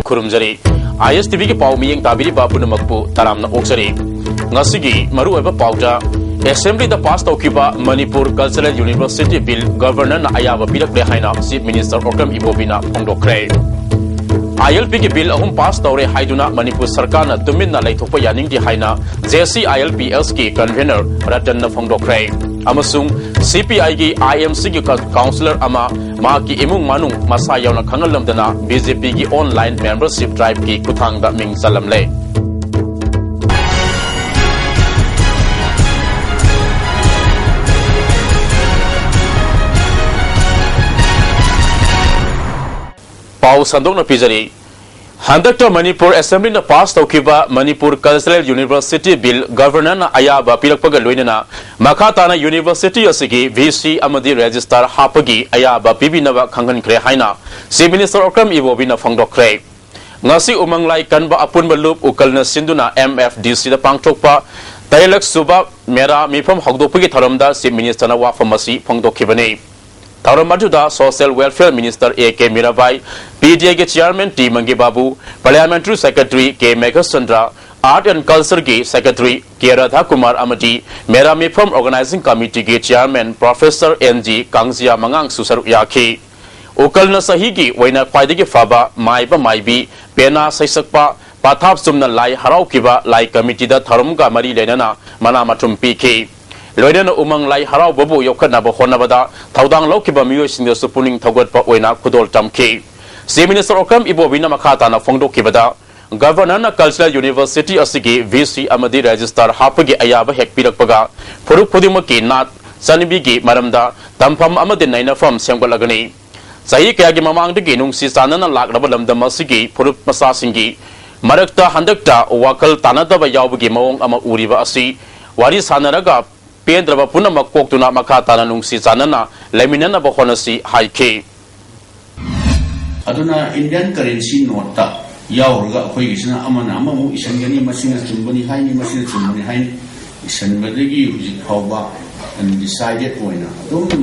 खुरुमजरी ISTV की पाव मियंग ताबिरी बापुन मकपु तरामना ओक्सरी ngasi maru eba pauda assembly the past okiba Manipur Cultural University bill governor na ayaba pirak le haina chief minister okam ibobina phongdokre ILP ki bill ahum pass tawre haiduna Manipur sarkar na tumin na laithokpa yaning di haina JC ILPS ki convener ratan na phongdokre amasung CPI ki IMC ki councillor ama ma ki imung manung masa yauna khangalamdana BJP ki online membership drive ki kuthangda ming salamle Pau Sandok na pizari Handakta Manipur Assembly na pass tawkiba Manipur Cultural University Bill Governor na ayaba pilakpaga loinana makata na University asigi VC amadi register hapagi ayaba pibinawa khanghan kre haina Chief Minister Okram ibobina phongdokre ngasi umanglai kanba apun balup ukalna sinduna MFDC da pangthokpa tailak suba mera mifam hogdopagi tharamda Chief Minister na wafamasi phongdokhibani Tharamatuda Social Welfare Minister A.K. Mirabai, PDA के Chairman T. Mangi Babu, Parliamentary Secretary K. Meghaschandra, Art and Culture के Secretary K. Radha Kumar Amati, Mera Mifam Organizing Committee के Chairman Professor N.G. Kangzia Mangang Susar Yaki. Ukal na sahi की वैना फायदे के फाबा माइबा माइबी पेना सैसकपा पाथाप सुमना लाई हराव किबा लाई committee दा थरम का मरी लेना मना मठुम पीके Loidana umang lai harau babu yokana bahona bada thaudang lokiba miyo sing supuning thagot pa oina khudol tamke Chief Minister Okam ibobina makhata na phongdok kibada Governor na Cultural University asigi VC amadi register hapagi ayaba hekpirak paga phuruk khudimaki nat sanibi gi maramda tampham amadi nainafam semgalagani sahi kaya gi mamangdagi nungsi sanana lakraba lamdam asigi phuruk masa singi marakta handakta wakal tanadaba yawbagi mawong ama uriba asi wari sanaraga Pendraba puna makok tuna makata na nungsi sanana leminana bahonasi haike. Aduna Indian currency nota yaurga koi isna amana amamu isangani masina chumbani haini masina chumbani haini isanbadagi hujik hawba undecided poina adum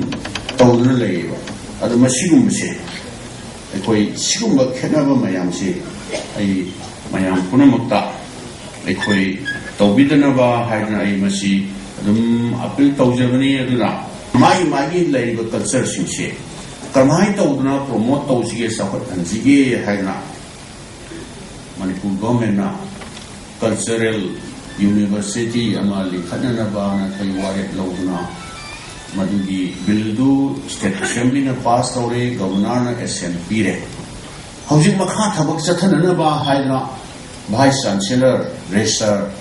tawduna leiba adu masigum se koi sigumba khenaba mayam se ai mayam puna makta koi tawbidana ba haina ai masi appeal tawjabani aduna magi laiba culture singse kamai tawduna promote tawsige sapat anjige haina Manipur government na cultural university amali khanana ba na thaiware lawduna madugi bildu state assembly na pass tawre governor na SMP re hojik makha thabak chathana ba haina vice chancellor registrar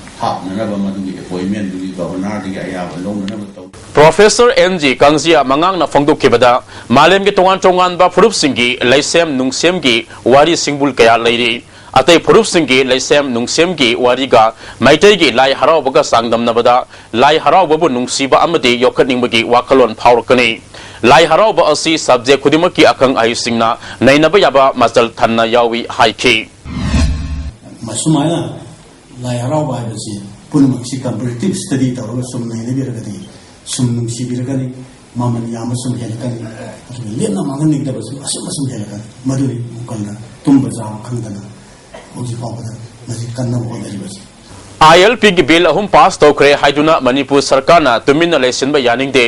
Professor N.G. Kangzia Mangang na phongdok kibada malem ge tongan ba phurup singi laisem nungsem gi wari singbul kaya leiri atai phurup singi laisem nungsem gi wari ga maitai gi lai harau baga sangdam na bada lai harau babu nungsiba amade yokhaning bagi wakalon phawrkani lai harau ba asi subject khudimaki akang ai singna nainaba yaba masal thanna yawi haike masumaya lai harau ba basi punmaksi comparative study tawra sum nei ne biragadi sum nungsi biragani maman yama sum helakani lena mangani da basu asum helakani maduri mukalna tumba ja khangdana oji pawada maji kanna bodari basi ILP की bill अहुम पास तौखरे हाइदुना मणिपुर सरकार ना Tumin lesson ब यानिंग दे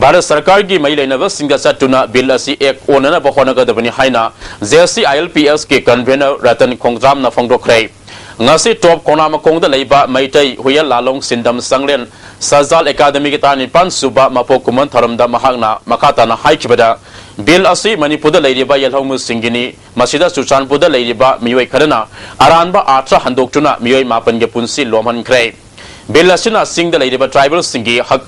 भारत सरकार की मई लेनब सिंगा चटुना bill असि एक ओनना बखोनगदबनि हाइना JC ILPS के कन्वेनर रतन खोंगजाम ना फोंगदोखरे ngasi top kona makongda leiba maitai huyal lalong sindam sanglen sajal academy ki tani pan suba mapokuman tharamda mahangna makata na haikibada bill asi manipur da leiriba yelhomu singini masida suchanpur da leiriba miyoi kharana aranba atra handoktuna miyoi mapan ge punsi lomhan kre bill asina sing da leiriba tribal singi hak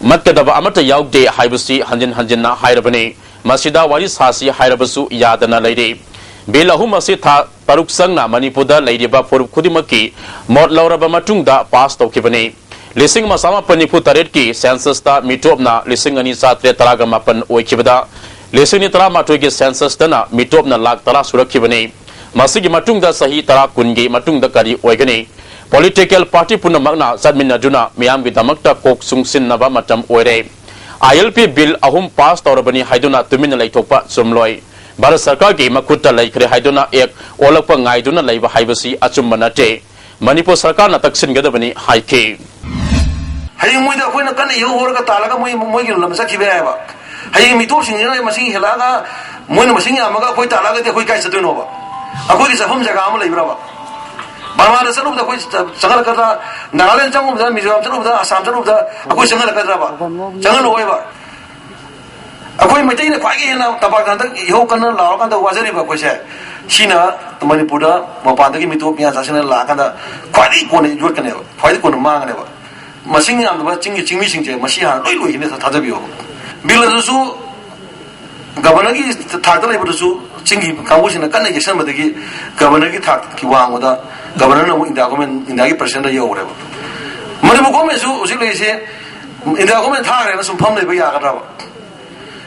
matkadaba amata yaugde haibusi hanjin na hairabani masida wari sasi hairabasu yadana leiri bill ahum asi tha taruk sangna manipur da leiriba phurup khudimaki mot lauraba matungda pass tawkibani lising masama panipu taret ki census ta mitopna lising ani satre taraga mapan oikibada lising ni tara matoi ki census tana mitopna lak tara surakhibani masigi matungda sahi tara kungi matungda kari oigani political party punna magna sadmin aduna miyam gi damakta kok sungsin naba matam oire ILP bill ahum pass tawrabani haiduna tumin laithokpa sumloi Bharat सरकार की मकुट्टा लेखरे हाइदुना एक ओलकपा ngaiduna leiba haibasi achumma nate Manipur सरकार na taksingadabani haike haying moida koina kan yo horga talaga moi gi lam sakhi ba ba haying mi to sing na masing helaga moina masing amaga koi talaga te koi kai sadu no ba akoi gi sahum jaga am leibra ba barma da sanu da koi sangal kara nagaland changum da mizoram changum da assam changum da akoi sangal kara ba sangal oi ba akoi mai tai na kwai gi na taba kan da yo kan la kan da wajari ba koi se sina Manipur da mapanda gi mi to pya jasana la kan da kwai ko ne jot kan ne kwai ko ma kan ne ba masing am ba ching ching mi sing je masi ha loi loi ne tha da bio bil su governor gi tha da lai bu su ching gi ka bu sin kan ne san ba de gi governor gi tha ki wang da governor no inda gi president da yo re ba mari bu ko me su usi le se inda ko me tha re na sum pham le ba ya ga da ba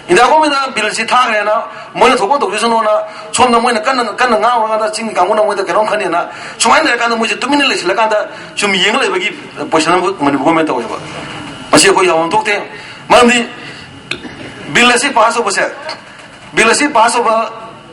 inda ko me da bil si tha re na mo na thobo to gi no na chom na mo na kan nga wa da ching ka mo na mo da kerong khani na chumai na kan mo je tu min le sila kan da chum yeng le ba gi position mo ni bu ko me ta wa ba masi ko ya won tok te man di bil si pass over se bil si pass over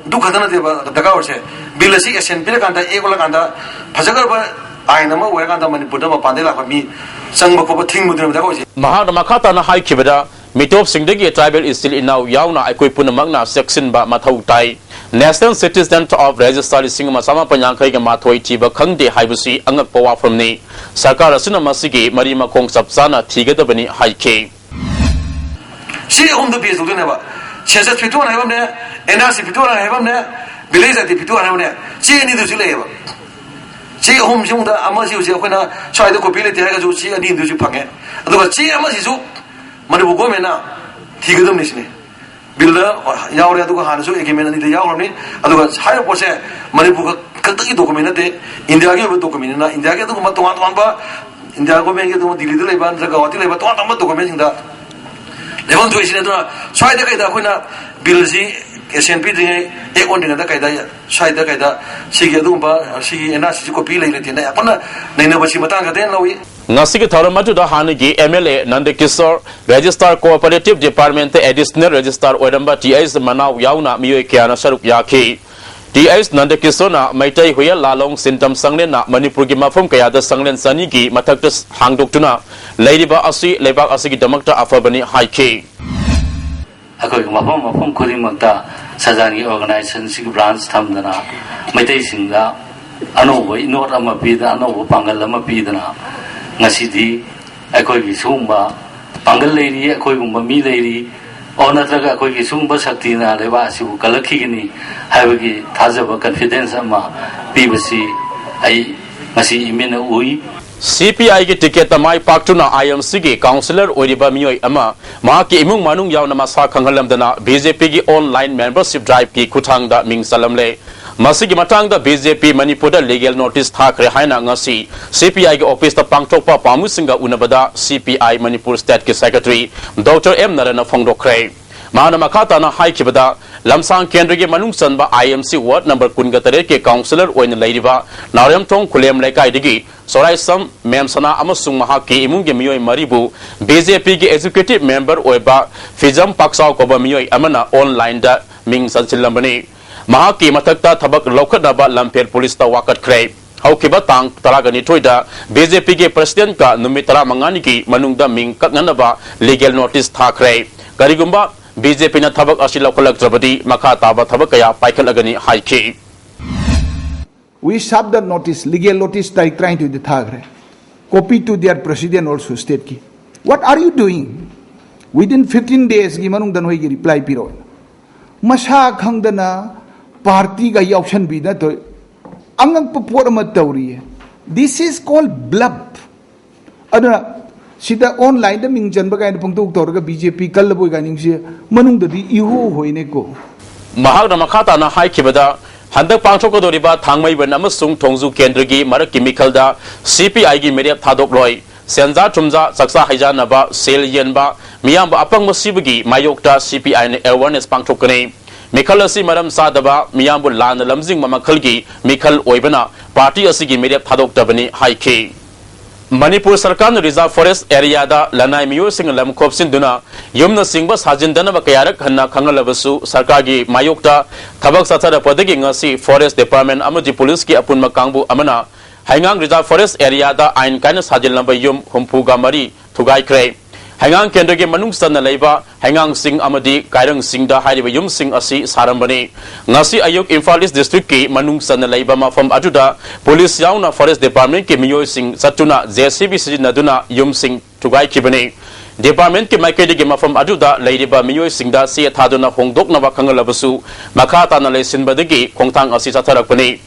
du khadana de ba da ka or se bil si action pil kan da e ko la kan da phajagar ba ai na ma wa kan da Manipur da ma pande la ba mi sang ba ko ba thing mu de da ko se Mahad Makata na hai kibada Mitop Singdagi tribal is still in now Yauna Akoi Punamagna section ba Mathau Tai National Citizen of Register Sing Masama Panyankai Mathoi Tiba Kangde Haibusi Angak Pawa from Ni Sakara Sina Masigi Marima Kong Sapsana Tigadabani Haike Si home the piece of the never Chesa Pitu and Heaven there NRC Pitu and Heaven there Belize at the Pitu and Heaven there See any to labor See home Junda Amasi when I try the copility to see a need to Pange otherwise see Amasisu Manibu Gomena, Tigadum Nisni. Builder, Yaura to Hansu, Ekiman in the Yaurami, otherwise higher posse, Manibu Kataki documented, India documenta, India to Matuamba, India Gomen to the Levan, the Gawati, but what about documenting that? Levan to Isidra, try the Kaida, Bilzi, SNP, a one in the Kaida, Shai the Kaida, Sigadumba, she and us to copy later. Never see Matanga then, Louis. Nasiki Tharamatu da Hanigi MLA Nandekisor Register Cooperative Department Additional Register Odamba TS Manau Yauna Mio Kiana Sarup Yaki TS Nandekisona Maitai Huya Lalong Sintam Sanglena Manipurgi Mafum Kayada Sanglen Saniki Mataktus Hangdoktuna Ladyba Asi Lebak Asiki Damakta Afabani Haiki Akoi Mafum Kurimata Sazani Organization Sig Branch Tamdana Maitai Singa Ano Inor Amapida Ano Pangalama Pidana Nasidi, a koi sumba, Pangal lady, a koi mummy lady, or not like a koi sumba saktina, Levasi, Kalakini, Havagi, Tazava confidence ama, BBC, I Masi Imina Ui. CPI ki ticket mai paktuna IMC ki councillor Oriba Miyoi ama Maki Imung Manung Yauna Masa Kangalam dana BJP ki online membership drive ki Kutang da Ming Salamle Masigi matang da BJP Manipur da legal notice thakre haina ngasi CPI ki office ta pangthokpa pamusinga unabada CPI Manipur state ki secretary Dr M Narana Phongdokre Mahana Makata na haikibada Lamsang Kendra ki manung sanba IMC ward number kungatare ke councillor oin leiriba Narem Thong Khulem Lekai digi Sorai Sam Memsana amasung mahaki imung ki miyoi maribu BJP ki executive member oiba Fizam Paksao koba miyoi amana online da ming sansilambani Mahaki matakta thabak lokadaba Lamphel police ta wakat kre haukiba tang taragani thoida BJP ke president ka numitara mangani ki manungda ming kaknanaba legal notice thakre karigumba BJP na thabak asi lokalak trabadi makha taba thabak kaya paikal agani haiki we sub the notice legal notice trying to the thagre copy to their president also state ki what are you doing within 15 days gi manung dan hoi gi reply piro masha khangdana party ga option bi na to angang popor ma tawri this is called bluff ada sida online da ming jan ba ga pungtuk tor ga BJP kal boy ga ning se manung da di iho hoine ko mahak na makhata na haikibada handak pangthok doriba thangmai ban amasung thongju kendragi marak chemical da CPI gi media thadok loi senja thumja saksa haijana ba sel yen ba miyam ba apang masibagi mayokta CPI ne awareness pangthok kane Mikal asi maram sadaba miyambu lan lamjing mamakhalgi Mikal oibana party asigi media thadok tabani haiki Manipur Sarkar Reserve Forest Area da Lanai Miyo Sing Lam Kopsin Duna Yumna Singba Sajin Dana Bakayarak Hana Kangalabasu Sarkagi Mayokta Tabak Satara Podegi Ngasi Forest Department Amadi Police ki Apun Makangbu Amana Hangang Reserve Forest Area da Ain Kana Sajin Lamba Yum Humpuga Mari Tugai Kray Hangang Kendra Manung Sana Leba Hangang Sing Amadi Kairang Sing da Hariba Yum Sing Asi Sarambani Ngasi Ayok Infalis District ki Manung Sana Leba Mafam Ajuda Police Yauna Forest Department ki Miyo Sing Satuna JCB Naduna Yum Sing Tugai Kibani Department ki Maikedi ki Mafam Ajuda Ladiba Miyo Sing da Siya Taduna Hongdok na Bakangalabasu Makata na Lesin Badagi Kongtang Asi Satarakpani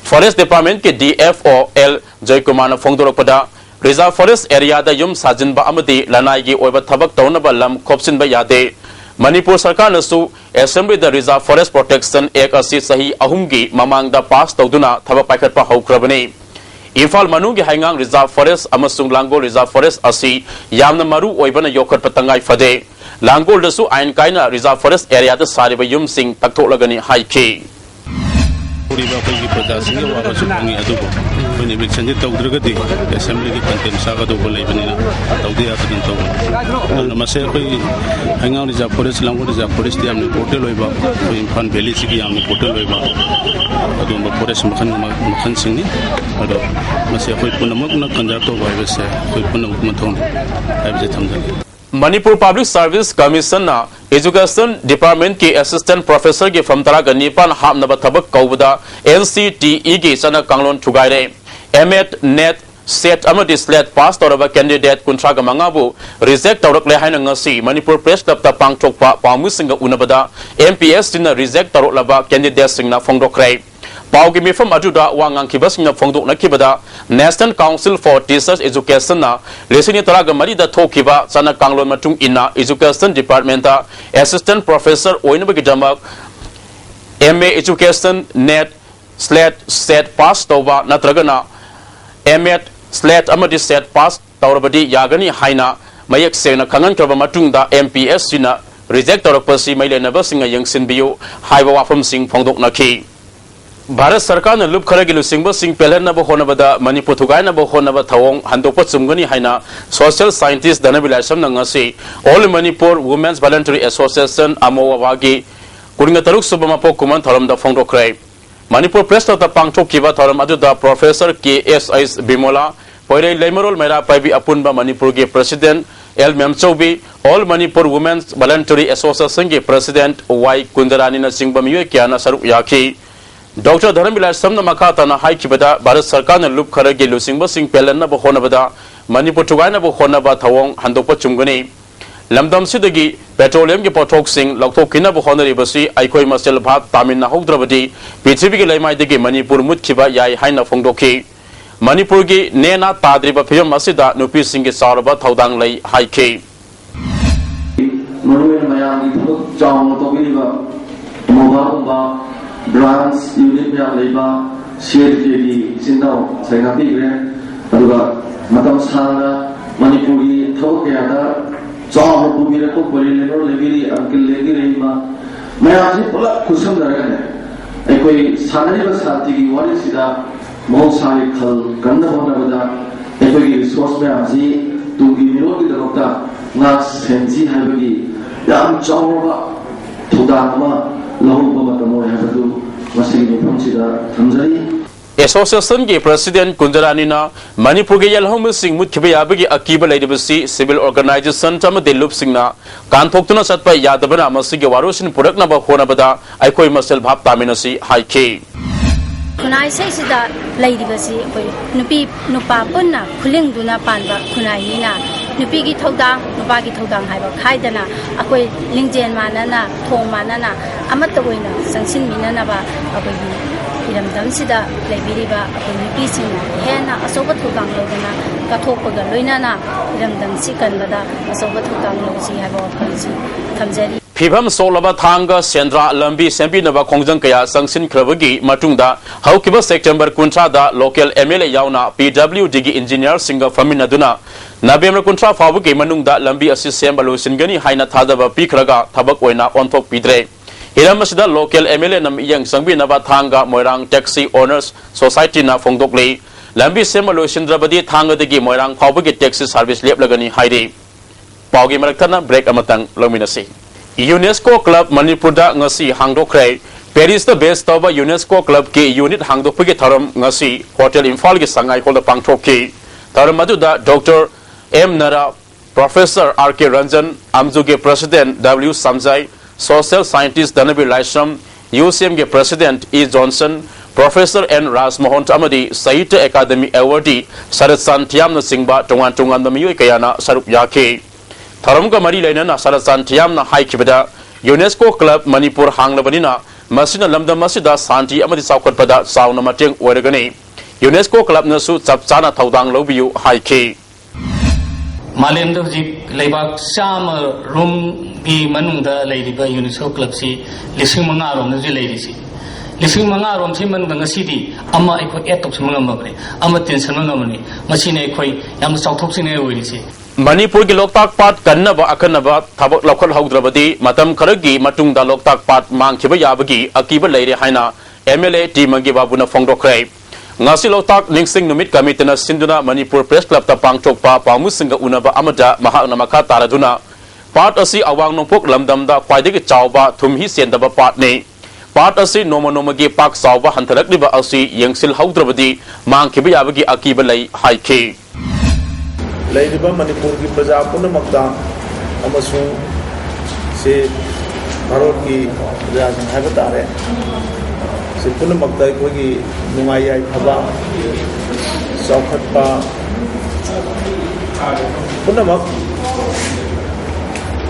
Forest Department ki DFOL Joykumana Fongdorokpada Reserve Forest Area da Yum Sajin ba Amadi Lanai gi Oiba Tabak Tauna ba Lam Kopsin ba Yade Manipur Sarkar nasu Assembly the Reserve Forest Protection Act asi sahi ahumgi mamang da pass tauduna tabak paikat pa haukrabani Imphal Manungi Hangang Reserve Forest amasung Langol Reserve Forest asi yamna maru oibana yokat patangai fade Langol dasu ain kaina Reserve Forest Area da sariba Yum Sing taktoklagani haiki Riba ko production wa ko sungi adu ko when election de tawdragadi assembly ki content saga do bolai banina tawdi atin taw na mase ko hangaw ni ja forest lango ni ja forest di amni portal loiba ko infan valley sigi amni portal loiba adu ma forest makhan singni adu mase ko punamak na kanja to ba bese ko punamak mathon abje thamda Manipur Public Service Commission na Education Department ki Assistant Professor ki Famtara Ganipan Ham Naba Tabak Kaubada NCTE ki Sana Kanglon Tugaire MET Net Set Amadi Slate Pass Toraba Candidate Kuntraga Mangabu Reject Torok Lehaina Ngasi Manipur Press Club Tapang Chokpa Pamusinga Unabada MPS Tina Reject Torok Laba Candidate Singna Fongdokrai Paugi Mifam Ajuda Wangang Kibas na Fongdok na Kibada National Council for Teachers Education na Lesini Toraga Marida Tokiba Sana Kanglon Matung Ina Education Department Assistant Professor Oinabagi MA Education Net Slate Set Pass Toba Natragana MET Slate Amadi Set Pass Taurabadi Yagani Haina Mayak Sena Kangan Kraba Matung da MPS Sina Reject Torokpasi Maile Nabasinga Yang Sinbio Haiba Wafam Sing Fongdok na Ki Bharat Sarkar na lup khara gilu singba sing pelan na bo honabada Manipur thugai na bo honaba thawong handokpa chumgani haina social scientist danabilasam na ngasi All Manipur Women's Voluntary Association amowawagi kuringa taruk subama po kuman tharam da phongdokrai Manipur Press ta pangthok kiba tharam adu da Professor KSIS Bimola poire lemarol mera paibi apunba Manipur ge President L Memchobi All Manipur Women's Voluntary Association ge President Y Kundarani na singba miye kyana saruk yaki Dr. Dharamila Samna Makata na Haikibada, Bharat Sarkar na lup khara ge lusingba sing pelan na bo honabada Manipur thugai na bo honaba thawong handokpa chumgani Lamdam sidagi petroleum ge pothok sing lokthok kina bo honari basi aikoi masel bhat tamin na hogdrabadi Prithvi ge laimai degi Manipur mutkiba yai haina phongdokhi Manipur ge nena tadriba phiyam asida nupi sing ge sarba thaudang lai haiki Manuel mayam gi thok chawng to gi ba mobile branch unit yang leba share di sindau saya ngapi kira aduga matam sana Manipuri thau ke ada jaw ko bire ko bole le lebiri uncle legi reima मैं आज बोला खुशम लगा है कोई सारे बस साथी की वाली सीधा बहुत सारे खल गंदा होना बजा कोई रिसोर्स में आज ही तुगी मिलो की तरफ का ना सेंसी है बगी याम चाववा थुदामा Association के President Kundarani na Manipur के यलहम सिंह मुख्य याबगी अकीब लेदिबसी सिविल ऑर्गेनाइजेशन तम दिलुप सिंह ना कांथोक्तुना सतपा यादबना मसिगे वारोसिन पुरकना ब होनबदा आइकोई मसल भाप तामिनसी हाइके खुनाई से सिदा लेदिबसी कोई नुपी नुपा पुन्ना खुलिंगदुना पानबा खुनाई नीना नुपी की थौदांग हाइबा खाइदना अकोई लिंगजेन मानना थोंग मानना अमत ओइना संसिन मिननाबा अकोई इरमदम सिदा लेबिरिबा अकोई नुपी सिंना हेना असोब थौदांग लौदना कथोपगा लोइनाना इरमदम सि कनबदा असोब थौदांग लौसी हाइबा वखलसी थमजरी फिभम सोलबा थांगा सेंद्रा लंबी सेंपी नबा खोंजंग कया संसिन ख्रबगी मतुंगदा हौकिबा सेप्टेम्बर कुंट्रा दा लोकल एमएलए यावना पीडब्ल्यूडी की इंजीनियर सिंग फमिनदुना नवेम्बर कुंट्रा फाबुगी मनुंगदा लंबी असि सेंबा लोसिनगनी हाइना थादबा पीखरगा थबक ओइना ऑनथोक पीद्रे हिरमसिदा लोकल एमएलए नम यंग संबी नबा थांगा मोइरांग टैक्सी ओनर्स सोसाइटी ना फोंगदोकले lambi sema loisindrabadi thangadagi moirang phawbagi taxi service leplagani hairi paugi maraktana break amatang lominasi UNESCO Club Manipur da ngasi hangdokre Paris the best of UNESCO Club ki unit hangdokpagi tharam ngasi hotel Imphal gi sangai hol da pangthokki tharam maduda Dr M Nara Professor R.K. Ranjan, Amzuge President W. Samjai, Social Scientist Danabi Laisham, UCM ke President E. Johnson, Professor N. Rasmohan Amadi, Sahitya Academy Awardee, Sarat Santiam na Singba, Tungan na Miyu Kayana, Sarup Yake. Tharamka Mari Lainana, Sarat Santiam na Haikibada, UNESCO Club Manipur Hanglabanina, Masina Lamda Masida, Santi Amadi Saukot Pada, Sauna Mating, Oregani. UNESCO Club Nasu, Sapsana Taudang Lobiu, Haike. मालेम दो जी लेबाक शाम room की मनुंदा लेरिबा UNESCO club सी लिसिंग मंगा रोम जी लेरिसी लिसिंग मंगा रोम सी मनुंदा ngasi di ama aikoi etop semanga mabre ama tension ngamani masine aikoi yam chauthok sine oirisi Manipur ki Loktak Pat kannaba akanaba thabak lakhol haudrabadi matam kharagi matungda Loktak Pat mangkhiba yabagi akiba leire haina MLA Timagi Babuna Fongdokre ngasi Loktak Ningsing Numit Kamitana Sinduna Manipur Press Club ta pangthokpa pamusinga unaba amada mahakna makha taraduna Pat asi awang nongpok lamdamda khwaidagi chawba thumhi sendaba pat ne Pat asi nomagi pak sawba hantarakliba asi yengsil haudrabadi mangkhiba yabagi akiba lei haike लेरिबा Manipur की प्रजा पुनमक्ता अमसु से भारत की प्रजा है बता रहे से पुनमक्ता की नुमाई आई फबा सौखटपा पुनमक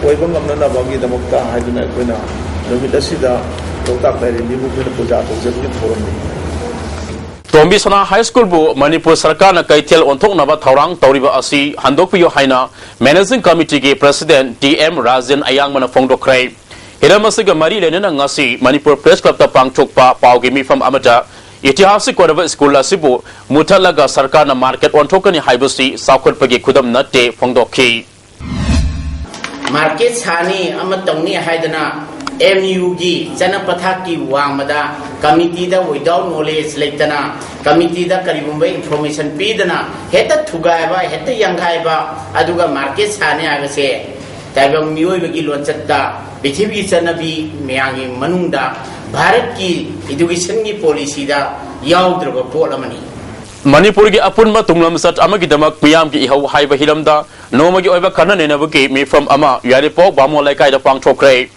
ओइबंग गमननबगी दमक्ता हाइदुना कोइना नमित असिदा लोकताक लाइरे निबु कोइना पूजा तौजबि थोरमनि Tombi Sona High School bu Manipur Sarkar na Kaitel ontok naba thaurang tauriba asi handokpiyo haina Managing Committee ke President DM Rajan Ayang mana Fongdokrai Hiramasiga Mari lenena ngasi Manipur Press Club ta pangthokpa paugi mifam amata Itihasik koraba school asibu mutalaga Sarkar na market ontokani haibasi saukotpagi khudam natte Fongdokki Market sani amatongni haidana MUG Jana Pathaki Wamada Committee da without knowledge Lectana Committee da Karibumba information Pidana Heta Tugaiba Heta Yangaiba Aduga Market Sane Agase Tabang Muibaki Lonchata Bichibi Sanabi Miyangi Manunda Bharat ki education ki policy da Yaudra Polamani Manipur ki apunma tunglam sat amagi damak piyam ki ihau haiba hilamda nomagi oiba kana nenabuki me from ama yaripo bamo laikai da pangthokrai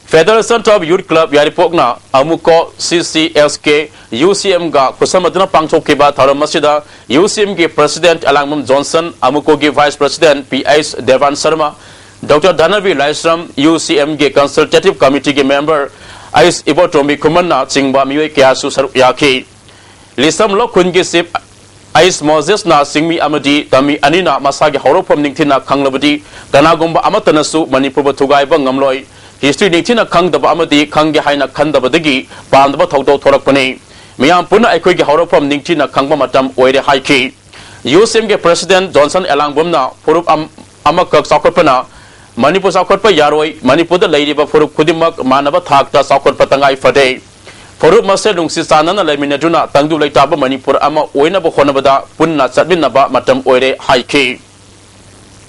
Federation of Youth Club Yaripokna Amuko CCSK UCM ga kusamadna pangthokki ba tharam masida UCM ke President Alangmam Johnson Amuko ke Vice President PS Devan Sharma Dr. Dhanavi Laisram UCM ke Consultative Committee ke Member Ais Ibotomi Kumanna Chingba Miwe Kyasu Yaki Lisam Lokun ke Sip Ais Moses na Singmi Amadi Tami Anina Masagi Horopom Ningtina Kanglabadi Ganagumba Amatanasu Manipur Tugai Bangamloi History Nitina Kang the Bamadi Kangi Haina Kandabadagi, Bandaba Toto Torakpane, Miam Puna Equigi Horopom Nitina Kangba Matam Oede Haiki. UCM President Johnson Elangbumna, Purup Amakak Sakopana, Manipur Sakotpa Yaroi, Manipur the Lady Bafurup Kudimak, Manaba Takta Sakot Patangai Fade. Purup Maselung Sisana Laminaduna, Tangu Laitaba Manipur Ama Oina Bohonabada, Punna Sabinaba Matam Oede Haiki.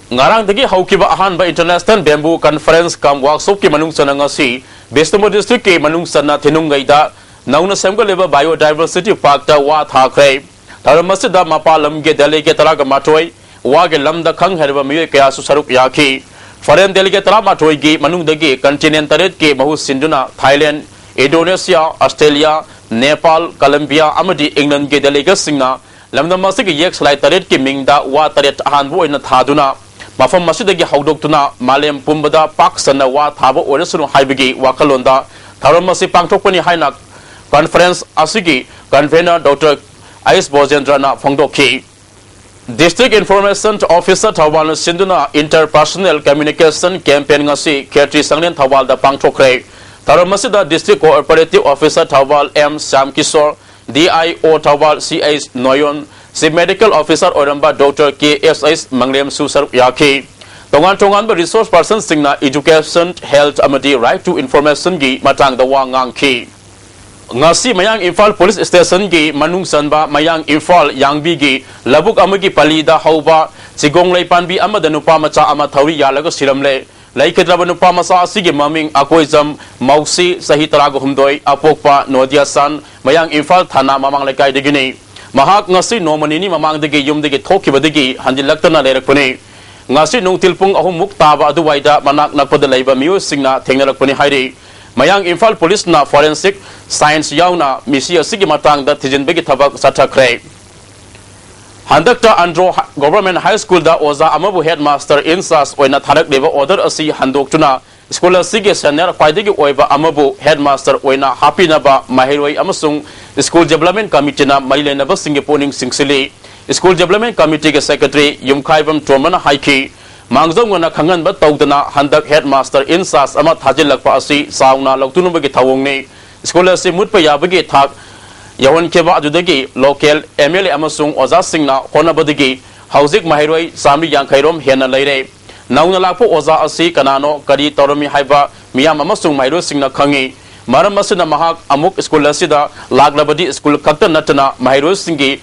Ngarang dagi haukiba ahan ba International Bamboo Conference kam workshop ki manung sana ngasi Bestamo District ke manung sana thinungai da nauna semga leba biodiversity park ta wa thakre taramasida mapalam ge delegate tara ga matoi wa ge lamda khang herba miye kya su sarup yaki foreign delegate tara matoi gi manung dagi continental ke mahu sinduna Thailand Indonesia Australia Nepal Colombia amadi England ge delegate singna lamda masig yek slide taret ki mingda wa taret ahan bo ina thaduna Mafam Masudagi Haudokuna, Malem Pumbada, Paksana, Wa, Tabo, Oresunu Haibigi, Wakalonda, Taramasi Pangtokuni Hainak, Conference Asigi, Convener Dr. Ais Bozendrana Fongdoki. District Information Officer Tawal Sinduna Interpersonal Communication Campaign Ngasi, Kerti Sanglen Tawal da Pangtokre, Taramasida District Cooperative Officer Tawal M. Sam Kisor, DIO Tawal C.H. Noyon, Si Medical Officer Oramba Dr. K.S.S. Manglem Susar Yaki. Tongan resource person singna education, health, amadi right to information gi matang da wangang ki. ngasi mayang Imphal Police Station gi manung sanba mayang Imphal yangbi gi labuk amagi palida hauba chigong lei panbi amada nupa macha ama thauri yalaga siramle laikhadraba nupa macha asigi maming akoizam mausi sahi taraga humdoi apokpa nodia san mayang Imphal thana mamang lekai digini mahak ngasi nomanini mamang digi yumdigi thokibadigi handilaktana lerakpani ngasi nungtilpung ahum muktaba aduwaida manak nakpada leiba miu singna thengnarakpani hairi mayang Imphal Police na forensic science yauna misi asigi matang da thijinbegi thabak sathakre handakta andro government high school da oza amabu headmaster insas oina tharak leba order asi handoktuna school asigi senior paidegi oiba amabu headmaster oina hapinaba mahiroi amasung school development committee na mailena basinge poning singsili school development committee ke secretary yumkhaibam tomana haiki mangzongna khangan ba tawdana handak headmaster insas ama thajilakpa asi sauna loktunubagi thawongni school asi mutpa yabagi thak yawan keba adudagi local MLA amasung oza singna honabadigi hauzik mahiroi samri yangkhairom hena leire nauna lakpo oza asi kanano kari toromi haiba miyam amasung mahiro singna khangi maram asina mahak amuk school asida laglabadi school kakta natana mahiro singi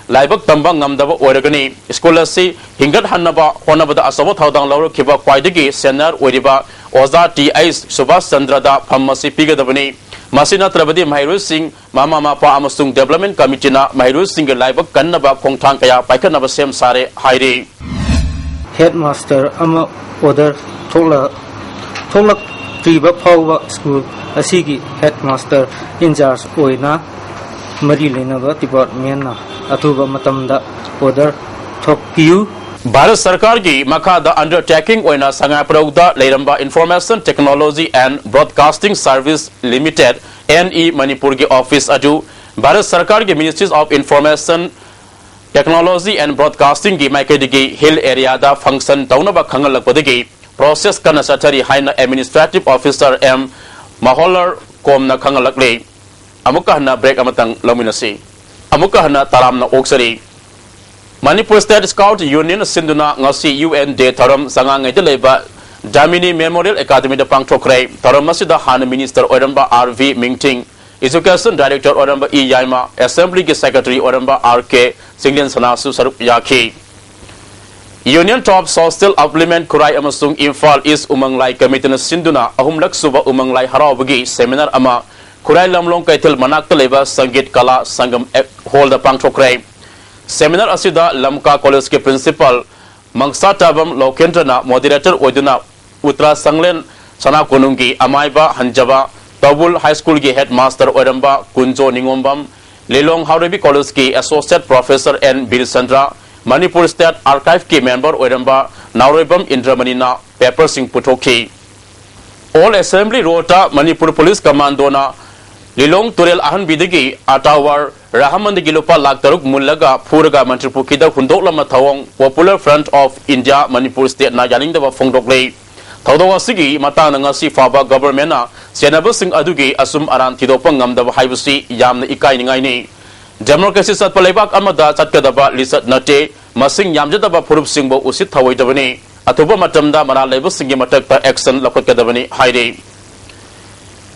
laibak tambang ngamdaba oiragani school asi hingat hannaba honabada asabo thaudang lawro khiba kwaidagi senior oiriba oza TI Subhash Chandra da phammasi pigadabani masina trabadi Mahiru Singh mama mapa amasung development committee na Mahiru Singh ge laibak kannaba khongthang kaya paikhanaba sem sare hairi headmaster ama order tholak triba phawa school asigi headmaster in charge oina mari lenaba department na athuba matamda order thokpiu Bharat Sarkar ki makada undertaking oina sanga prauda leiramba Information Technology and Broadcasting Service Limited NE Manipur ki office adu Bharat Sarkar ki Ministries of Information Technology and Broadcasting ki maikadigi hill area da function taunaba khangalakpadagi process kana satari haina administrative officer M Maholar komna khangalakle amuka hana break amatang laminasi amuka hana taramna oksari Manipur State Scout Union Sinduna ngasi UN Day Tharam sangangai de leba Damini Memorial Academy da pangthokre Tharam masida Han Minister Oramba RV Mingting Education Director Oramba E Yaima Assembly ki Secretary Oramba RK Singlen Sanasu Sarup Yaki Union Top Social Upliftment Kurai amasung Imphal East Umanglai Committee na Sinduna ahumlak suba Umanglai harawbagi seminar ama Kurai lamlong kaitil manakta leba Sangeet Kala Sangam Hall da pangthokre Seminar asida Lamka College ke principal Mangsa Tabam Lokendra na moderator Oduna Utra Sanglen Sana Konungi Amaiba Hanjaba Tabul High School ki headmaster Oramba Kunjo Ningombam Lelong Haurebi College ki associate professor N Birsandra Manipur State Archive ki member Oramba Naurebam Indramani na paper sing putoki All Assembly Rota Manipur Police Commando na Lilong Turel Ahan Bidigi Atawar Rahaman de Gilopa Laktaruk Mulaga Puraga Mantripukida Hundok Lama Thawong Popular Front of India Manipur State na yaning daba Fongdokle Tawdawa Sigi Matana ngasi Faba government na Senaba Sing Adugi Asum Aran Tidopang Ngamdaba Haibusi Yamna Ikai Ningai ni Democracy Sat Palebak Amada Chatkadaba Lisat Nate Masing Yamjadaba Purup Singbo Usit Thawai Dabani Atuba Matamda Mara Lebu Singi Matakta Action Lapakadabani Haide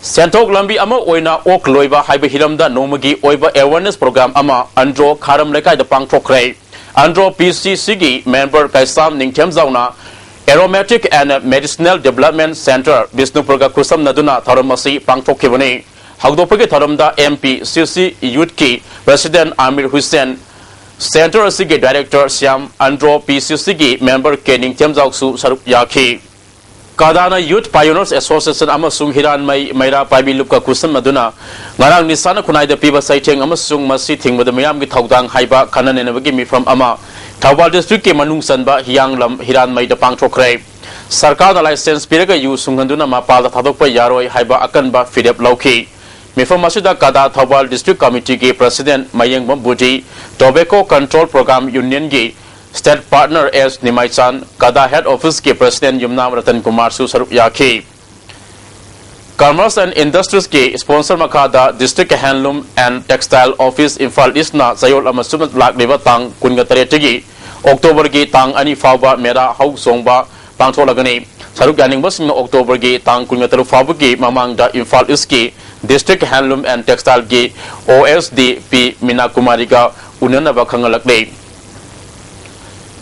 Sentok Lambi ama oina ok loiba haiba hiramda nomagi oiba awareness program ama andro kharam lekai da pangthokre andro PCC gi member kaisam ningthem zauna aromatic and medicinal development center Bisnupurga kusam naduna tharamasi pangthokhibani hagdopagi tharamda MP CC youth ki president Amir Hussain center asigi director Syam andro PCC gi member ke ningthem zauksu sarup yakhi Kadana Youth Pioneers Association amasung Hiran Mai Maira Paibi Lupka Kusam Maduna Ngarang Nisana Kunai the Piba Saiting amasung Masi Thing with the Mayam Gitaudang Haiba Kanan and Navagimi from Ama Tawal District Manung Sanba Hiang Lam Hiran Mai the Pangtokre Sarkar license Piraga Yu Sunganduna Mapala Tadopa Yaroi Haiba Akanba Fidep Loki Mifam Masida Kada Tawal District Committee Gi President Mayang Bambuji Tobacco Control Program Union Gi State partner as Nimaichan, Kada head office ke president Yumnam Ratan Kumar Su Sarup Yaki. Commerce and Industries ke sponsor Makada District Handloom and Textile Office Imphal Isna Sayol Amasumat Black Liver Tang Kungatareti October ki Tang Ani Fauba Mera Hau Songba Pangtolagani Sarup Yaning Basing October ki Tang Kungataru Fabuki Mamang da Imphal Iski District Handloom and Textile Gi OSDP Minakumari ga unanaba khangalakle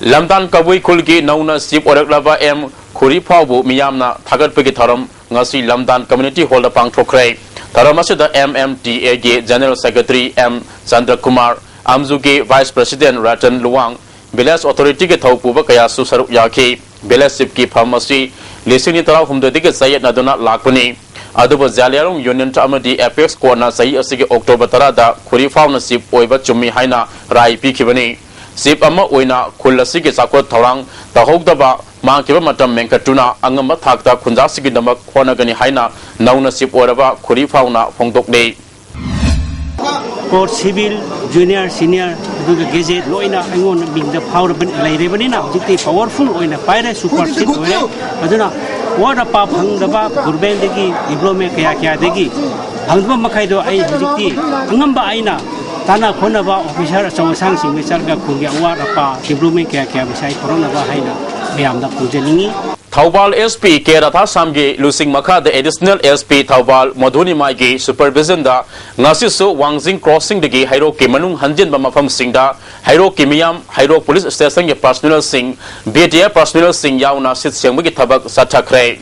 Lamdan Kabui Kulgi Nauna Sip Oraklava M Kuri Paubu Miyamna Thagatpagi Tharam Ngasi Lamdan Community Hall Pangthokre Tharamasuda MMTA Gi General Secretary M Chandra Kumar Amzugi Vice President Ratan Luang Village Authority ke Thaupuba Kaya Su Saruk Yaki Village Sip ki Pharmacy Lisini Tara Humdadi ke Sayed Naduna Lakuni Aduba Zaliarung Union Amadi Apex Corner Sayi Asigi October Tarada Kuri Fauna Sip Oiba Chumi Haina Rai Pikibani Sip Ama Oina Kulasigi Sakot Tarang Tahogdaba Mankiba Matam Menkatuna Angama Thakta Kunjasigi Namak Kwanagani Haina Nauna Sip Oraba Kuri Fauna Fongdok Day or civil junior senior do the gazette loina angon being the power ben lairebanina jiti powerful oina paire super sit oine aduna what a pap hang the ba gurben degi diploma kaya kya degi hangba makai do ai jiti angamba aina tana khona ba officer chawsang sing sarga khungi awar apa diploma kaya kya bisai corona ba haina meyamda pujeningi Thaubal SP Keratha Samgi Lusing Makha the additional SP Thaubal Madhuni Maigi supervision da Ngasisu Wangjing crossing the Gi Hairo Kimanung Hanjin Bamafam Singda Hairo Kimiam Hairo Police Station ge personal sing BTF personal sing yauna sit senggi thabak sathakre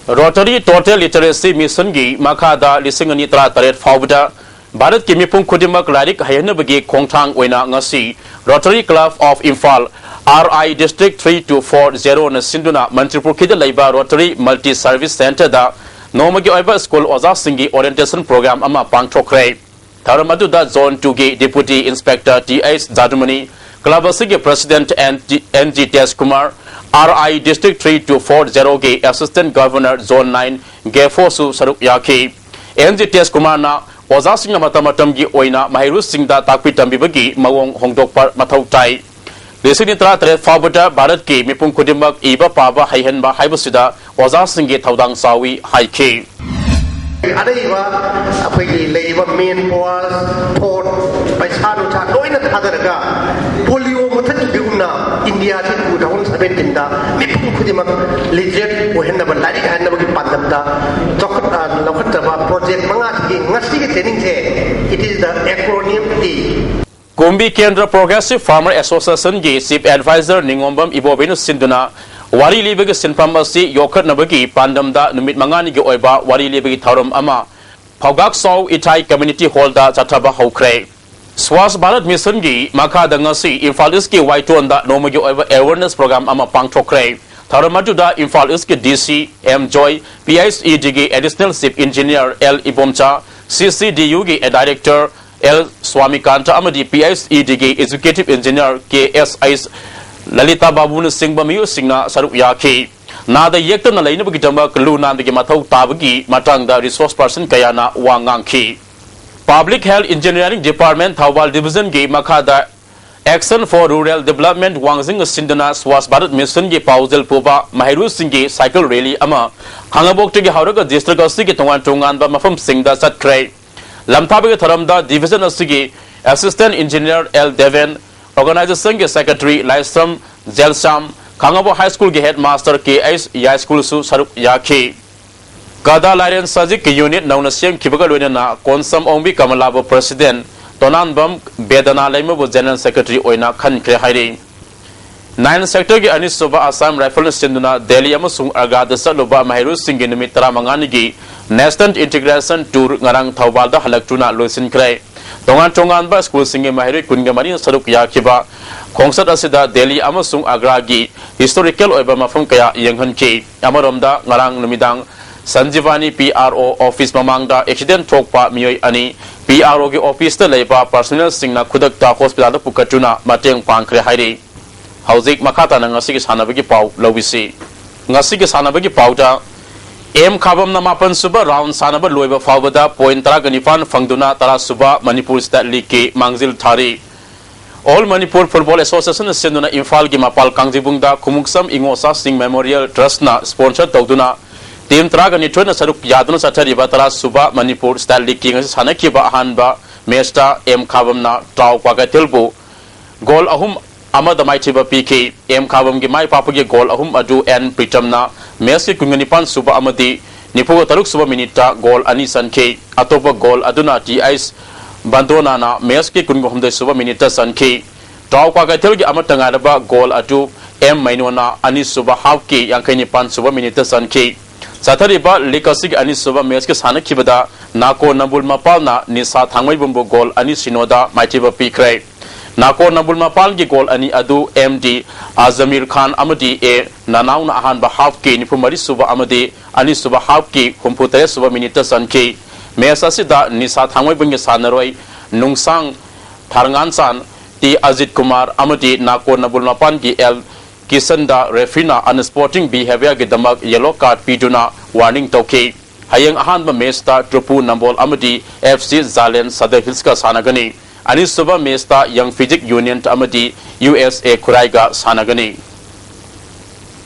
Rotary Total Literacy Mission gi Makha da Lisingani Tra Taret Fawda Bharat Kimipung Kudimak Larik Hayana Bagi Kongthang Oina Ngasi Rotary Club of Imphal RI District 3240 na Sinduna Mantripur Kida Laiba Rotary Multi Service Center da Nomagi Oiba School Oza Singi Orientation Program Ama Pangthokre Tharamadu da Zone 2 gi Deputy Inspector TH Zadumani Club Sigi President NG Tes Kumar RI District 3240 gi Assistant Governor Zone 9 Gefosu Saruk Yaki NG Tes Kumar na Oza Singa Matamatam gi Oina Mahiru Singda Takpi Tambibagi Mawong Hongdok Mathau Tai Lisini Tra Tret Fabata Bharat ki Mipung Kudimak Iba Paba Haihenba Haibusida Oza Singi Thaudang Sawi Haiki Adaiba Apagi Laiba Main Poas Port Paisanu Cha Loina Thadaraga Polio Mutan Biguna India Tiku Down 17 da Mipung Kudimak Legit Ohenaba Lari Hanabaki Pandamda Tokata Lokataba Project Mangati Ngasi training it is the acronym T Kumbi Kendra Progressive Farmer Association gi Chief Advisor Ningombam Ibobinu Sinduna Wari Libegi Sinpam Asi Yokat Nabagi Pandamda Numit Mangani gi Oiba Wari Libegi Tharum Ama Paugak Saw Itai Community Hall da Chataba Hokre Swas Bharat Mission gi Makha da Ngasi Imphal East ki Waiton da Nomagi Oiba Awareness Program Ama Pangthokre Tharamatu da Imphal East ki DC M Joy PISED gi Additional Chief Engineer L Ibomcha CCDU gi Director L Swamikanta Amadi PISED gi Executive Engineer KSIS Lalita Babun Singh Bamiu Singna Saruk Yaki Nada Yekta na Laina Bugitamba Kalu Nandagi Mathau Tabagi Matang da Resource Person Kayana Wangangki Public Health Engineering Department Thaubal Division gi Makada Action for Rural Development Wangjing Sindana Swas Bharat Mission gi Pauzal Puba Mahiru Singhi Cycle Rally Ama Khangabok gi Hauraga District Asi gi Tongan ba Mafam Singda Satkre Lamthabi Tharamda Division Asigi Assistant Engineer L Deven Organization ge Secretary Laisam Zelsam Khangabo High School ge Headmaster KS Ya School Su Saruk Yaki Kada Larian Sajik Unit Nauna Siem Kibaga Loina Konsam Ombi Kamalabo President Tonan Bam Bedana Laimabu General Secretary Oina Khan Kre Hairi 9 Sector ge Anis Soba Assam Rifle Sinduna Delhi Amasung Agada Saluba Mahiru Singhi Nimitra Mangani gi National Integration Tour Ngarang Thaubalda Halaktuna Loisin Kre Tongan ba School Singhi Mahiri Kungamari Saruk Yakiba Kongsat Asida Delhi Amasung Agra gi Historical Oiba Mafum Kaya Yenghan Ki Amaromda Ngarang Numidang Sanjivani PRO Office Mamangda Accident Thokpa Miyoi Ani PRO ge Office ta Leiba Personal Singna Khudakta Hospital da Pukatuna Mateng Pangkre Hairi Hauzik Makata na Ngasi ki Sanabagi Pau Lawisi Ngasi ki Sanabagi Pau da M Khabam na Mapan Suba Round Sanaba Loiba Fawada Point Taraganifan Fangduna Tara Suba Manipur State League ki Mangzil Thari All Manipur Football Association Sinduna Imphal gi Mapal Kangjibungda Kumuksam Ingosa Singh Memorial Trust na sponsor Tawduna Team Tragani Tuna Saruk Yaduna Satari Batara Suba Manipur Style League King Sanaki ba Hanba Mesta M Khabam na Tau Kwagatilbu Goal Ahum Amada Maitiba PK M Khabam gi Mai Papa gi Goal Ahum Adu N Pritam na Meski Kunganipan Suba Amadi nipuga taruk suba minita goal ani sanke atopa goal aduna TIS bandona na mes ki kungo humde suba minita sanke taw ka ga telgi amatanga ba goal atu M mainona ani suba half ki yankani pan suba minita sanke sathari ba likasig ani suba mes ke sana kibada nako nabul mapal na nisa thangmai bumbu goal ani sinoda maitiba pikre nako nabul mapal gi goal ani adu MD Azamir Khan amadi e nanauna ahan ba half ki nipumari suba amadi ani suba half ki computer suba minita sanke mesa sida nisa thangmai bungi sanaroi nungsang tharngan san ti Ajit Kumar amadi nako nabul mapan gi L Kisanda Refina unsporting behavior gi damak yellow card piduna warning tauke hayang ahan ba mesta trupu nambol amadi FC Zalen Sada Hills ka sanagani ani suba mesta Young Physic Union amadi USA Kuraiga sanagani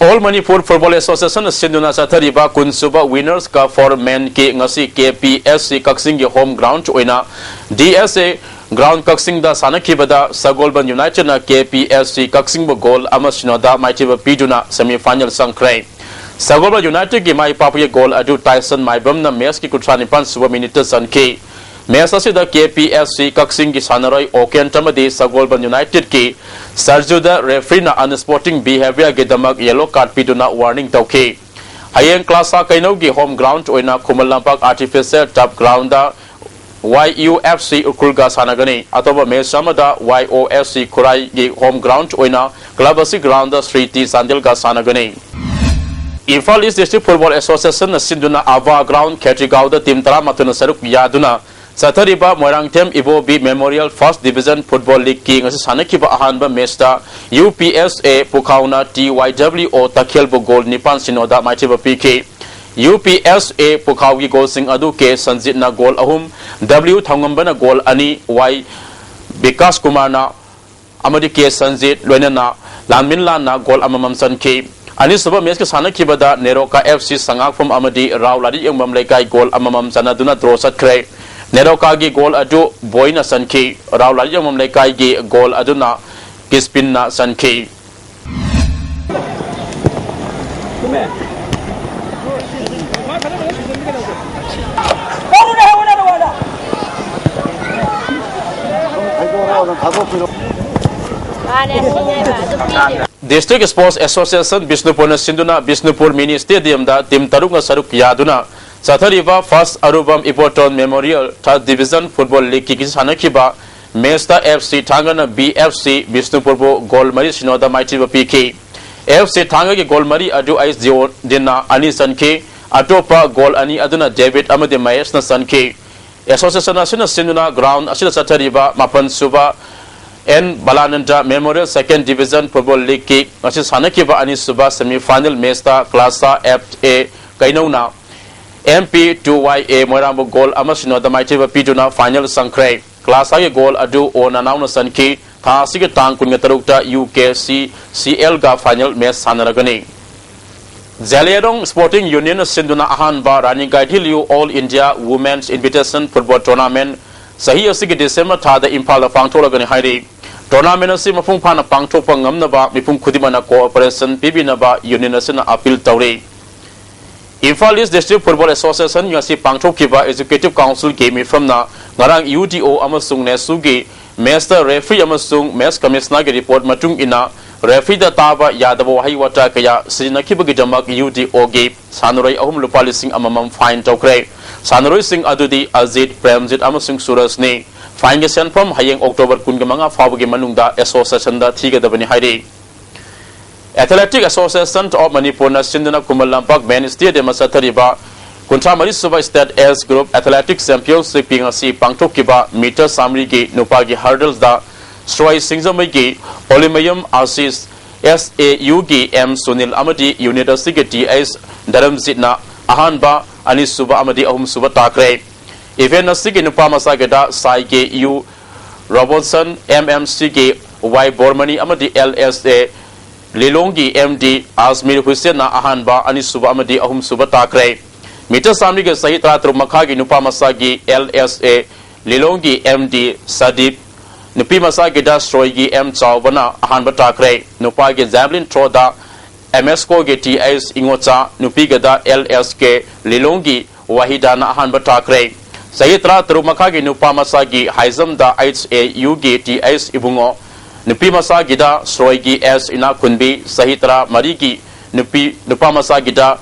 All Manipur Football Association Sinduna Sathariba kun suba winners ka for men ke ngasi KPSC Kaksing gi home ground oina DSA ground Kaksing da sanakibada Sagolban United na KPSC Kaksing bo goal amasinoda maitiba piduna semi final sangkrai Sagolban United gi mai papuye goal adu Tyson Maibam na mes ki kutrani pan suba minute sanke mes asida KPSC Kaksing gi sanaroi Oken tamadi Sagolban United ki Sarjuda referee na unsporting behavior gi damak yellow card piduna warning tauke hayeng klasa kainau gi home ground oina Kumalampak artificial turf ground da YUFC Ukulga sanagani atoba mesamada YOFC Kurai gi home ground oina Klabasi ground Sri T Sandilga sanagani Imphal East District Football Association sinduna Ava ground Katrigau da team tara matuna saruk yaduna Sathariba Moirangtem Ibobi Memorial First Division Football League ki ngasi sanakiba ahanba mesta UPSA Pukauna TYWO Takhelbo goal nipan sinoda maitiba PK UPSA Pukaugi goal sing adu ke Sanjit na goal ahum W Thangambana goal ani Y Bikas Kumar na amadi ke Sanjit loina na Lanmin Lan na goal amamam san ke ani suba mes ke sana kibada Neroka FC sangak from amadi Rao ladi yang mamlaikai goal amamam sanaduna draw sat kre Neroka gi goal adu Boyna san ke Rao ladi yang mamlaikai gi goal aduna Kispin na san ke District Sports Association Bisnupur na sinduna Bisnupur Mini Stadium da tim tarunga saruk yaduna Sathariva First Arubam Ipoton Memorial Third Division Football League ki sanakiba Mesta FC Thangana BFC Bisnupur bo goal mari sinoda maitiba PK FC Thanga ki goal mari adu ice zero dinna ani sanke atopa goal ani aduna David amade Mayesh na sanke Association na sinduna ground asida Sathariva mapan suba N Balananda Memorial Second Division Football League ki ngasi sanakiba ani suba semi final mesta klasa FA kainona MP2YA Moirambo goal amasino da maitiba piduna final sankrai klasa ge goal adu ona nauna sanki tha sige tang kun tarukta UKC CL ga final match sanaragani Zaliadong Sporting Union sinduna ahan ba running guide All India Women's Invitation Football Tournament sahi asige December tha da Impala pangthola gani hairi tournament asi mafung phana pangthokpa ngamna ba mipum khudimana cooperation pibina ba union asina appeal tawre Imphal East District Football Association ngasi pangthokkiba Executive Council ke mifamna ngarang UDO amasung nesu gi master referee amasung match commissioner ge report matung ina referee da taba yadabo haiwata kaya sinakiba gi jamak UDO ge sanuroi ahum lupa lising amamam fine tawkre sanuroi sing adudi Ajit Premjit amasung Suras ne fine ge sen from hayeng October kun ge manga fawge manungda association da thiga dabani hairi Athletic Association of Manipur na sinduna Kumalampak Men Stadium Sathariba Kuntra Mari Suba State S Group Athletics Championship ngasi pangthokkiba meter samri ge nupagi hurdles da Stroy Singzamai ge Olimayam Asis SAU ge M Sunil amadi University TS Dharamjit na ahanba ani suba amadi ahum suba takre event na sige nupa masageda Sai ge U Robertson MMC ge Y Bormani amadi LSA Lilongi MD Azmir Hussein na ahanba ani suba amadi ahum suba takre meter samri ge sahit ratru makha ge nupa masagi LSA Lilongi MD Sadip nupi masagi da Stroy ge M Chawbana ahanba takre nupa ge javelin throw da MSCO ge TS Ingocha Nupigada LSK Lilongi Wahidana Ahan Batakre Sayitra Trumakagi Nupamasagi Haizamda HAU ge TS Ibungo Nupimasa Gida Sroigi S Ina Kunbi Sahitra Marigi Nupamasa Gida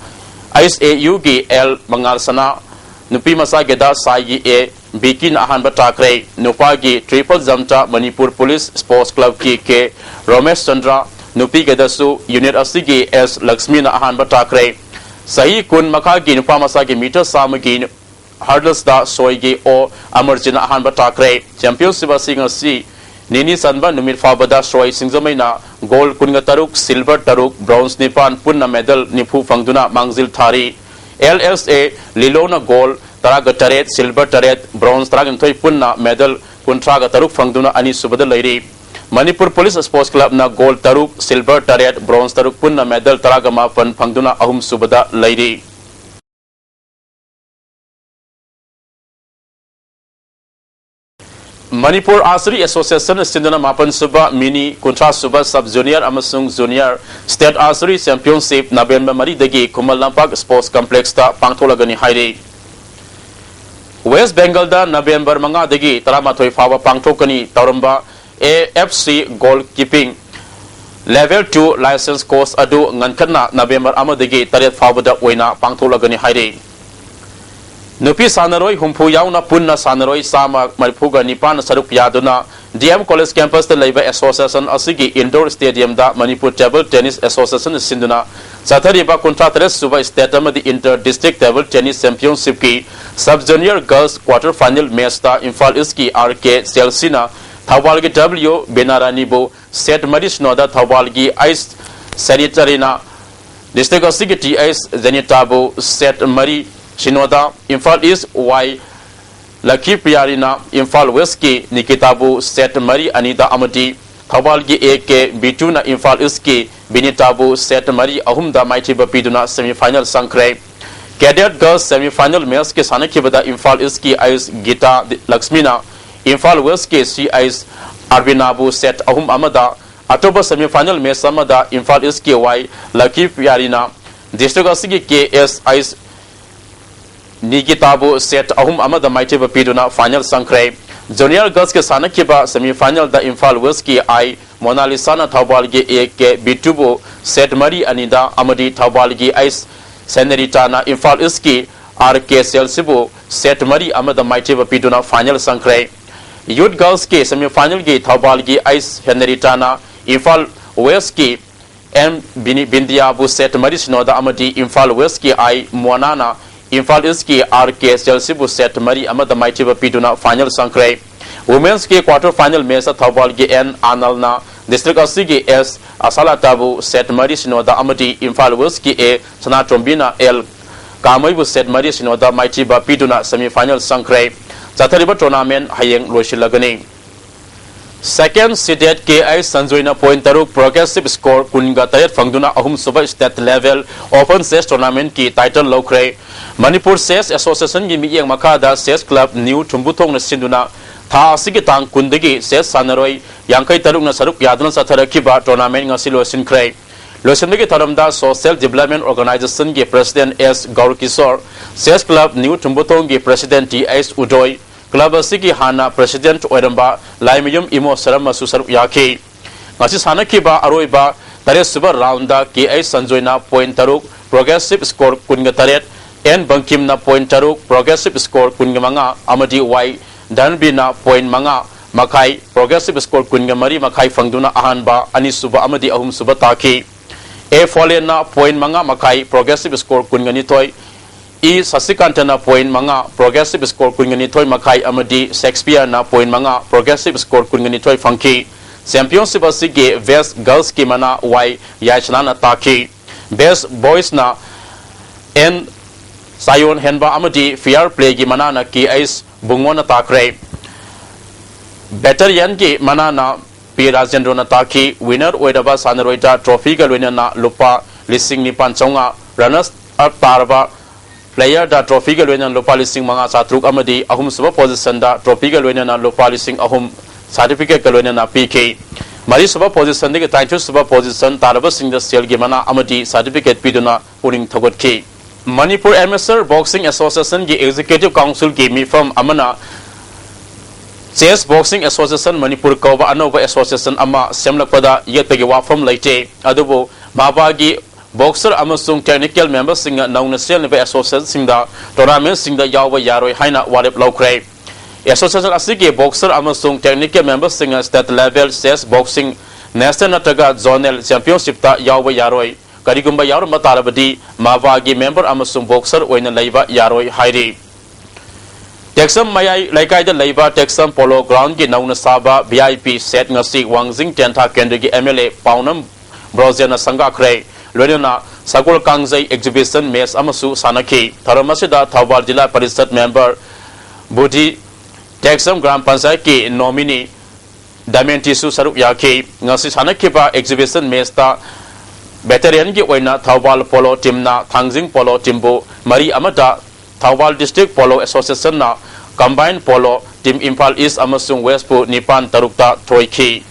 ISAU ge L Mangalsana Nupimasa Gida Saigi A Bikin Ahan Batakre Nupagi Triple Zamta Manipur Police Sports Club ki ke Romesh Chandra Nupi Gedasu Unit Asigi S Laxmina Ahan Batakre Sahi Kun Makagi Nupamasagi Meter Samagi Hurdles da Soigi O Amarjina Ahan Batakre Championship Singa C Nini Sanba Numit Fabada Soy Singzamaina Gold Kunga Taruk Silver Taruk Bronze Nipan Punna Medal Nipu Fangduna Mangzil Thari LSA Lilona Gold Taraga Taret Silver Taret Bronze Tragan Toy Punna Medal Kuntraga Taruk Fangduna Ani Subada Lady Manipur Police Sports Club na Gold Taruk Silver Taret Bronze Taruk Punna Medal Taraga Mapan Fangduna Ahum Subada Lady Manipur Asri Association Sindana Mapan Suba Mini Kuntra Suba Sub Junior Amasung Junior State Asri Championship November Mari Dagi Kumal Lampak Sports Complex ta Pangtolagani Haide West Bengal da November Manga Dagi Taramatoi Fawa Pangtokani Taramba AFC Goalkeeping Level 2 License Course Adu Ngankana November Amadagi Taret Fawada Oina Pangtolagani Haide Nupi Sanaroi Humpu Yauna Punna Sanaroi Sama Maripuga Nipan Saruk Yaduna DM College Campus the Labor Association Asigi Indoor Stadium da Manipur Table Tennis Association Sinduna Satariba Contractors Suba Statum the Inter District Table Tennis Championship ki Sub Junior Girls Quarter Final Match da Infal Iski RK Celsina Thawalgi W Benaranibo Set Maris Noda Thawalgi Ice Sanitarina District Asigi TS Zenitabo Set Mari Shinoda Infal East Y Lucky Piarina Infal West ki Nikitabu Set Mari Anida Amadi Thawalgi AK Bituna Infal East ki Binitabu Set Mari Ahumda Mighty Bapiduna Semi-Final Sankre Cadet Girls Semi-Final Males ke Sanakibada Infal East ki Ice Gita Laxmina Infal West ke C Ice Arvinabu Set Ahum Amada October Semi-Final Match Amada Infal East ki Y Lucky Piarina District Asigi KS Ice Nikitabu Set Ahum Amada Mighty Bapiduna Final Sankre Junior Girls ke Sanakiba Semi-Final da Infal West ki I Mona Lisana Thawalgi AK Bitubo Set Mari Anida Amadi Thawalgi Ice Senaritana Infal East ki RK Celsibo Set Mari Amada Mighty Bapiduna Final Sankre Youth Girls ke Semi-Final ki Thawalgi Ice Senaritana Infal West ki M Bindiabu Set Mari Sinoda Amadi Infal West ki I Monana Infal East ki RK Celsibu Set Mari Amada Mighty Bapiduna Final Sankre Women's ki Quarter Final Match Thawalgi N Analna District Asigi S Asalatabu Set Mari Sinoda Amadi Infal West ki A Sanatrombina L Kamaibu Set Mari Sinoda Mighty Bapiduna Semi-Final Sankre Zatariba Tournament Hayeng Loshilagani Second seeded KI Sanjoina Point Taruk Progressive Score Kunga Tayat Fangduna Ahum Suba State Level Open Chess Tournament ki Title Lokre Manipur Chess Association gi Miyang Makada Chess Club New Tumbutong na Sinduna Tha Asigi Tang Kundagi Chess Sanaroi Yangkai Taruk na Saruk Yaduna Satarakiba Tournament Ngasilo Sinkre Losinagi Taramda Social Development Organization gi President S Gaurkisor Chess Club New Tumbutong gi President T.S. Udoy Club Asigi Hana President Oiramba Laimiyum Imo Sarama Susaruk Yaki Ngasi Sanakiba Aroiba Taret Suba Rounda KI Sanjoina Point Taruk Progressive Score Kunga Taret N Bangkim na Point Taruk Progressive Score Kunga Manga Amadi Y Danbi na Point Manga Makai Progressive Score Kunga Mari Makai Fangduna Ahanba Ani Suba Amadi Ahum Suba Taki A Fallen na Point Manga Makai Progressive Score Kunga Nitoy E Sasikanta na Point Manga Progressive Score Kunga Nitoy Makai Amadi Shakespeare na Point Manga Progressive Score Kunga Nitoy Funky Championship Asigi West Girls ki Mana Y Yachna na Taki Best Boys na N Sayon Henba Amadi Fair Play ki Mana na Ki Ice Bungona Takre Better Yan ki Mana na P. Rajendra na Taki Winner Oidaba Sanaroita Trophy ka winner na Lupa Lising ni Panchonga Runners up Taraba Player da Trophy ka winner Lupa Lising Mga Satruk Amadi Ahum Suba Position da Trophy ka winner na Lupa Lising Ahum Certificate ka winner na PK Mari Suba position the Tanchu Suba position Tarabasing the Sel Gimana Amadi certificate Piduna Puning Togotki. Manipur Amateur Boxing Association की Executive Council की मी from Amana Chess Boxing Association Manipur Kova Anova Association Ama Semlakpada Yetpegi Wafam Laite Adubo Mabagi Boxer Amasung Technical Members Singer known as Selneve Association Sinda Tournament Sinda Yawa Yaroi Haina Wadep Lokre Association Asigi Boxer Amasung Technical Members Singer State Level Chess Boxing National Nataga Zonal Championship Ta Yawa Yaroi Karigumba Yaru Matarabadi Mavagi Member Amasung Boxer Oina Laiva Yaroi Hairi Texam Mayai Laikai the Laiva Texam Polo Ground Gi Nauna Saba VIP Set Ngasi Wangzing Tenta Kendigi MLA Paunam Brozena Sanga Kray Lorena Sakul Kangzai Exhibition Mes Amasu Sanaki Taramasida Thawal Jila Parisat Member Budi Texam Grand Pansai Ki Nominee Damentisu Saruk Yaki Ngasi Sanakipa Exhibition Mesta Veteran Gi Oina Thawal Polo Timna Thangjing Polo Timbo Mari Amata Thawal District Polo Association na Combined Polo Team Impal East Amasung Westpu Nipan Tarukta Toiki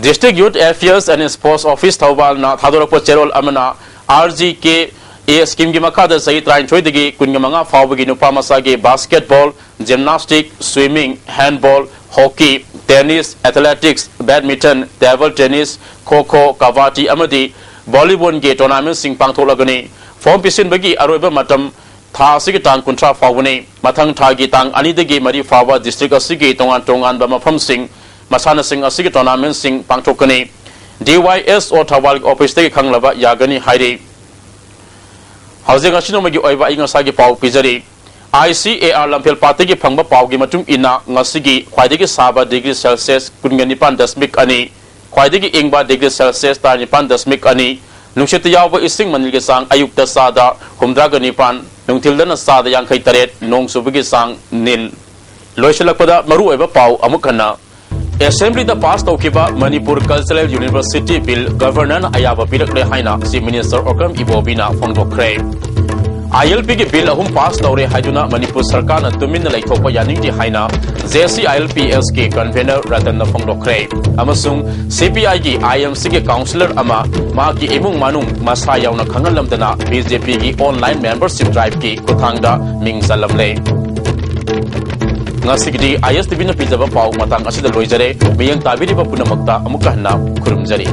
District Youth Affairs and Sports Office Thawal na Thadorako Cherol Amana RGK A scheme gi makada sai train choidigi kungamanga fawbagi nupa masagi basketball gymnastics swimming handball hockey tennis athletics badminton table tennis kho-kho kabaddi amadi volleyball ge tournament sing pangtholagani form pisin bagi aroiba matam tha asigi tang kuntra fawbani mathang tha gi tang ani degi mari fawa district asigi tongan ba mafam sing masana sing asigi tournament sing pangthokani DYS or Thawal office te khanglaba yagani hairi Housing Ashinomagi Oiva Ingasagi Pau Pizari ICAR Lampel Patigi Pangba Paugi Matum Ina Ngasigi Quidigi Saba degree Celsius Kunganipan Dasmik Ani Quidigi Ingba degree Celsius Tanipan Dasmik Ani Nungshetiyawa Ising Manigisang Ayukta Sada Humdraganipan Nungtildana Sada Yankai Taret Nong Subigisang Nil Loishalakpada Maru Eva Pau Amukana Assembly the past Tokiba Manipur Cultural University Bill Governor Ayaba Pirakle Haina Si Minister Okam Ibobina Fongdokre ILP ki bill ahum pass tawre haiduna Manipur Sarkar na tumin na laithokpa yaning di haina JC ILPS ki convener Ratan na Fongdokre amasung CPI ki IMC ki councillor ama ma ki imung manung masa yaw na khangalamdana BJP ki online membership drive ki kuthangda mingzalamle Ngasigdi ISTV na pizaba pau matang asida loijare miyang tabiri ba punamakta amukahna kurumjari